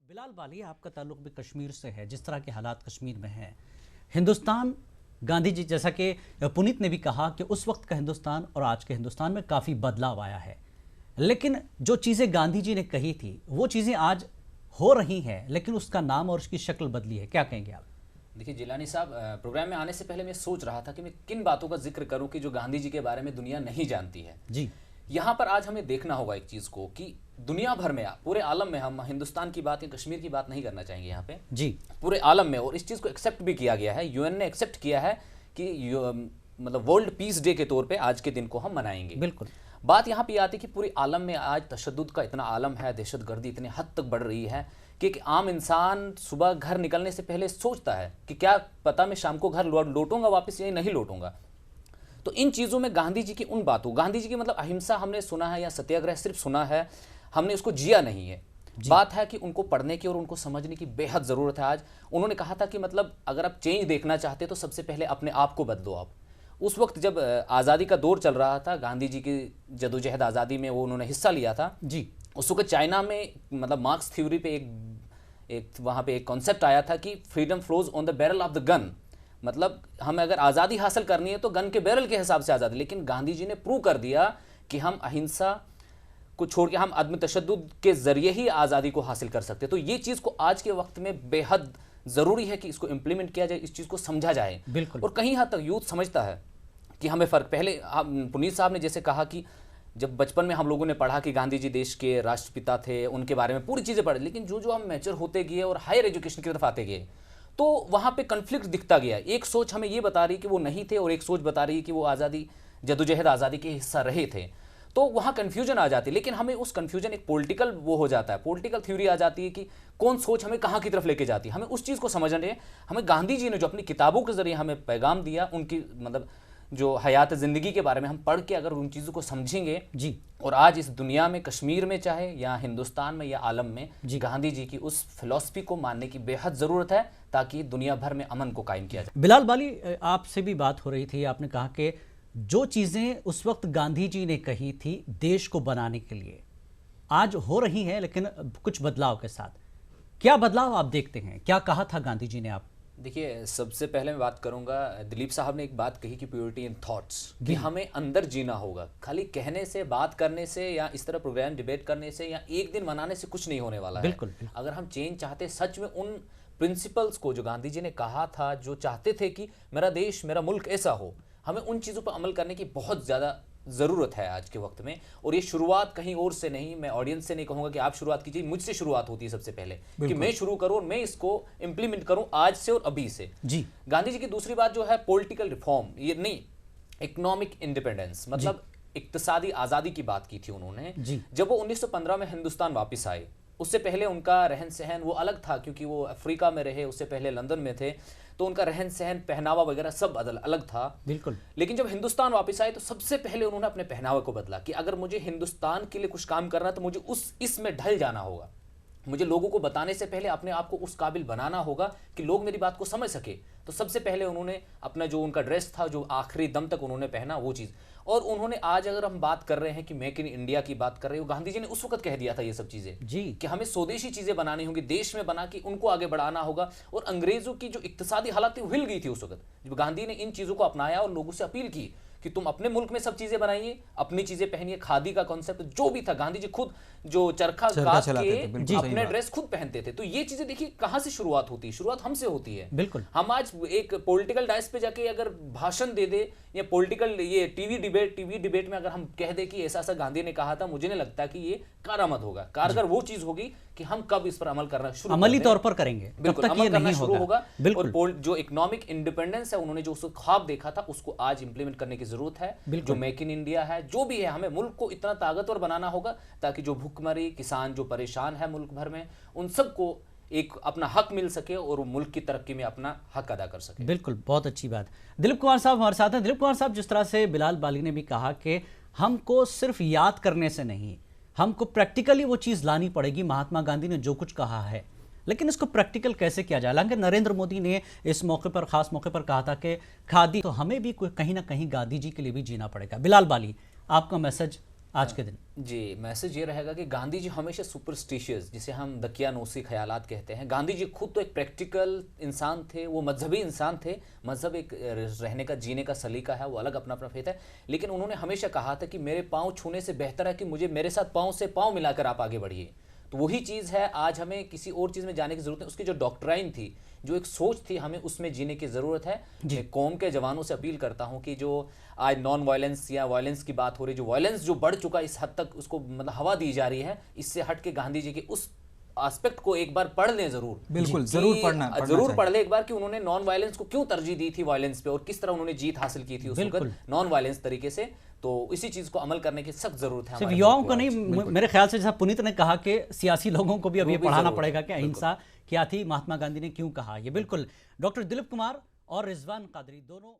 बिलाल बाली, आपका ताल्लुक भी कश्मीर से है। जिस तरह के हालात कश्मीर में हैं, हिंदुस्तान, गांधी जी, जैसा कि पुनीत ने भी कहा कि उस वक्त का हिंदुस्तान और आज के हिंदुस्तान में काफ़ी बदलाव आया है। लेकिन जो चीज़ें गांधी जी ने कही थी वो चीज़ें आज हो रही हैं, लेकिन उसका नाम और उसकी शक्ल बदली है। क्या कहेंगे आप? देखिए जिलानी साहब, प्रोग्राम में आने से पहले मैं सोच रहा था कि मैं किन बातों का जिक्र करूं कि जो गांधी जी के बारे में दुनिया नहीं जानती है। जी, यहाँ पर आज हमें देखना होगा एक चीज़ को कि दुनिया भर में, पूरे आलम में, हम हिंदुस्तान की बात या कश्मीर की बात नहीं करना चाहेंगे यहाँ पे, जी, पूरे आलम में। और इस चीज़ को एक्सेप्ट भी किया गया है, यूएन ने एक्सेप्ट किया है कि मतलब वर्ल्ड पीस डे के तौर पे आज के दिन को हम मनाएंगे। बिल्कुल। बात यहाँ पे आती है कि पूरे आलम में आज तशद्दुद का इतना आलम है, दहशतगर्दी इतनी हद तक बढ़ रही है कि एक आम इंसान सुबह घर निकलने से पहले सोचता है कि क्या पता मैं शाम को घर लौटूंगा वापस या नहीं लौटूंगा। तो इन चीज़ों में गांधी जी की उन बातों, गांधी जी की मतलब अहिंसा हमने सुना है या सत्याग्रह सिर्फ सुना है, हमने उसको जिया नहीं है। बात है कि उनको पढ़ने की और उनको समझने की बेहद ज़रूरत है। आज उन्होंने कहा था कि मतलब अगर आप चेंज देखना चाहते तो सबसे पहले अपने आप को बदलो आप। उस वक्त जब आज़ादी का दौर चल रहा था, गांधी जी की जदोजहद आज़ादी में वो उन्होंने हिस्सा लिया था। जी, उस वक्त चाइना में मतलब मार्क्स थ्योरी पे एक वहाँ पे एक कॉन्सेप्ट आया था कि freedom flows on the barrel of the gun. मतलब हमें अगर आज़ादी हासिल करनी है तो गन के बैरल के हिसाब से आज़ादी। लेकिन गांधी जी ने प्रूव कर दिया कि हम अहिंसा को छोड़ के हम अदम तशद्दुद के जरिए ही आज़ादी को हासिल कर सकते हैं। तो ये चीज़ को आज के वक्त में बेहद ज़रूरी है कि इसको इम्प्लीमेंट किया जाए, इस चीज़ को समझा जाए। बिल्कुल। और कहीं हद तक यूथ समझता है कि हमें फ़र्क, पहले पुनीत साहब ने जैसे कहा कि जब बचपन में हम लोगों ने पढ़ा कि गांधी जी देश के राष्ट्रपिता थे, उनके बारे में पूरी चीज़ें पढ़ी, लेकिन जो जो हम मैच्योर होते गए और हायर एजुकेशन की तरफ आते गए तो वहाँ पे कन्फ्लिक्ट दिखता गया। एक सोच हमें ये बता रही कि वो नहीं थे और एक सोच बता रही है कि वो आज़ादी, जदोजहद आज़ादी के हिस्सा रहे थे। तो वहाँ कन्फ्यूजन आ जाती है। लेकिन हमें उस कन्फ्यूजन, एक पॉलिटिकल वो हो जाता है, पॉलिटिकल थ्योरी आ जाती है कि कौन सोच हमें कहाँ की तरफ लेके जाती है। हमें उस चीज़ को समझना है। हमें गांधी जी ने जो अपनी किताबों के जरिए हमें पैगाम दिया, उनकी मतलब जो हयात ज़िंदगी के बारे में हम पढ़ के अगर उन चीज़ों को समझेंगे जी, और आज इस दुनिया में, कश्मीर में चाहे या हिंदुस्तान में या आलम में, गांधी जी की उस फिलॉसफी को मानने की बेहद ज़रूरत है ताकि दुनिया भर में अमन को कायम किया जाए। बिलाल बाली, आपसे भी बात हो रही थी। आपने कहा कि जो चीज़ें उस वक्त गांधी जी ने कही थी देश को बनाने के लिए आज हो रही हैं, लेकिन कुछ बदलाव के साथ। क्या बदलाव आप देखते हैं? क्या कहा था गांधी जी ने? आप देखिए, सबसे पहले मैं बात करूंगा, दिलीप साहब ने एक बात कही कि प्योरिटी इन थॉट्स, कि हमें अंदर जीना होगा। खाली कहने से, बात करने से या इस तरह प्रोग्राम डिबेट करने से या एक दिन मनाने से कुछ नहीं होने वाला है। बिल्कुल, बिल्कुल। अगर हम चेंज चाहते सच में, उन प्रिंसिपल्स को जो गांधी जी ने कहा था, जो चाहते थे कि मेरा देश, मेरा मुल्क ऐसा हो, हमें उन चीज़ों पर अमल करने की बहुत ज़्यादा ज़रूरत है आज के वक्त में। और ये शुरुआत कहीं और से नहीं, मैं ऑडियंस से नहीं कहूँगा कि आप शुरुआत कीजिए, मुझसे शुरुआत होती है सबसे पहले कि मैं शुरू करूँ और मैं इसको इम्प्लीमेंट करूँ आज से और अभी से। जी, गांधी जी की दूसरी बात जो है पॉलिटिकल रिफॉर्म, ये नहीं, इकोनॉमिक इंडिपेंडेंस, मतलब इक्तिसादी आज़ादी की बात की थी उन्होंने। जब वो 1915 में हिंदुस्तान वापस आए, उससे पहले उनका रहन सहन वो अलग था, क्योंकि वो अफ्रीका में रहे, उससे पहले लंदन में थे, तो उनका रहन सहन, पहनावा वगैरह सब अलग था। बिल्कुल। लेकिन जब हिंदुस्तान वापस आए तो सबसे पहले उन्होंने अपने पहनावे को बदला कि अगर मुझे हिंदुस्तान के लिए कुछ काम करना है तो मुझे इसमें ढल जाना होगा। मुझे लोगों को बताने से पहले अपने आप को उस काबिल बनाना होगा कि लोग मेरी बात को समझ सके। तो सबसे पहले उन्होंने अपना जो उनका ड्रेस था, जो आखिरी दम तक उन्होंने पहना, वो चीज़। और उन्होंने आज अगर हम बात कर रहे हैं कि मेक इन इंडिया की बात कर रहे हो, गांधी जी ने उस वक्त कह दिया था ये सब चीज़ें जी, कि हमें स्वदेशी चीज़ें बनानी होंगी, देश में बना के उनको आगे बढ़ाना होगा। और अंग्रेज़ों की जो इक्तिसादी हालत थी वो हिल गई थी उस वक्त, जब गांधी ने इन चीज़ों को अपनाया और लोगों से अपील की कि तुम अपने मुल्क में सब चीज़ें बनाइए, अपनी चीज़ें पहनिए। खादी का कॉन्सेप्ट जो भी था, गांधी जी खुद जो चरखा काट के अपने ड्रेस खुद पहनते थे। तो ये चीज़ें देखिए कहाँ से शुरुआत होती है, शुरुआत हमसे होती है। बिल्कुल। हम आज एक पॉलिटिकल डायस पे जाके अगर भाषण दे दे या पॉलिटिकल ये टीवी डिबेट में अगर हम कह दे कि ऐसा ऐसा गांधी ने कहा था, मुझे नहीं लगता कि ये कारआमद होगा। कारगर वो चीज़ होगी कि हम कब इस पर अमल करना शुरू, अमली तौर पर करेंगे, बिल्कुल तब तक ये नहीं शुरू होगा। बिल्कुल। और जो इकोनॉमिक इंडिपेंडेंस है, उन्होंने जो उसको ख्वाब देखा था, उसको आज इंप्लीमेंट करने की जरूरत है। जो मेक इन इंडिया है, जो भी है, हमें मुल्क को इतना ताकतवर बनाना होगा ताकि जो भूखमरी, किसान जो परेशान है मुल्क भर में, उन सबको एक अपना हक मिल सके और वो मुल्क की तरक्की में अपना हक अदा कर सके। बिल्कुल, बहुत अच्छी बात। दिलीप कुमार साहब हमारे साथ हैं। दिलीप कुमार साहब, जिस तरह से बिलाल बाली ने भी कहा कि हमको सिर्फ याद करने से नहीं, हमको प्रैक्टिकली वो चीज़ लानी पड़ेगी। महात्मा गांधी ने जो कुछ कहा है, लेकिन इसको प्रैक्टिकल कैसे किया जाए? हालांकि नरेंद्र मोदी ने इस मौके पर, खास मौके पर कहा था कि खादी, तो हमें भी कहीं ना कहीं गांधी जी के लिए भी जीना पड़ेगा। बिलाल बाली, आपका मैसेज आज के दिन? जी, मैसेज ये रहेगा कि गांधी जी हमेशा सुपरस्टिशियस, जिसे हम दकियानूसी ख्यालात कहते हैं, गांधी जी खुद तो एक प्रैक्टिकल इंसान थे, वो मजहबी इंसान थे। मजहब एक रहने का, जीने का सलीका है, वो अलग अपना अपना फेथ है। लेकिन उन्होंने हमेशा कहा था कि मेरे पाँव छूने से बेहतर है कि मुझे मेरे साथ पाँव से पाँव मिलाकर आप आगे बढ़िए। तो वही चीज़ है, आज हमें किसी और चीज़ में जाने की ज़रूरत है। उसकी जो डॉक्ट्राइन थी, जो एक सोच थी, हमें उसमें जीने की ज़रूरत है। मैं कौम के जवानों से अपील करता हूं कि जो आज नॉन वायलेंस या वायलेंस की बात हो रही, जो वायलेंस जो बढ़ चुका इस हद तक, उसको मतलब हवा दी जा रही है, इससे हट के गांधी जी के उस एस्पेक्ट को एक बार पढ़ लें ज़रूर। बिल्कुल, ज़रूर पढ़ना ज़रूर पढ़ लें एक बार कि उन्होंने नॉन वायलेंस को क्यों तरजीह दी थी वायलेंस पे, और किस तरह उन्होंने जीत हासिल की थी उस वक्त नॉन वायलेंस तरीके से। तो इसी चीज़ को अमल करने की सख्त ज़रूरत है। सिर्फ युवाओं को नहीं, मेरे ख्याल से जैसा पुनीत ने कहा कि सियासी लोगों को भी अब ये पढ़ाना पड़ेगा कि अहिंसा क्या थी, महात्मा गांधी ने क्यों कहा ये। बिल्कुल। डॉक्टर दिलीप कुमार और रिजवान कादरी दोनों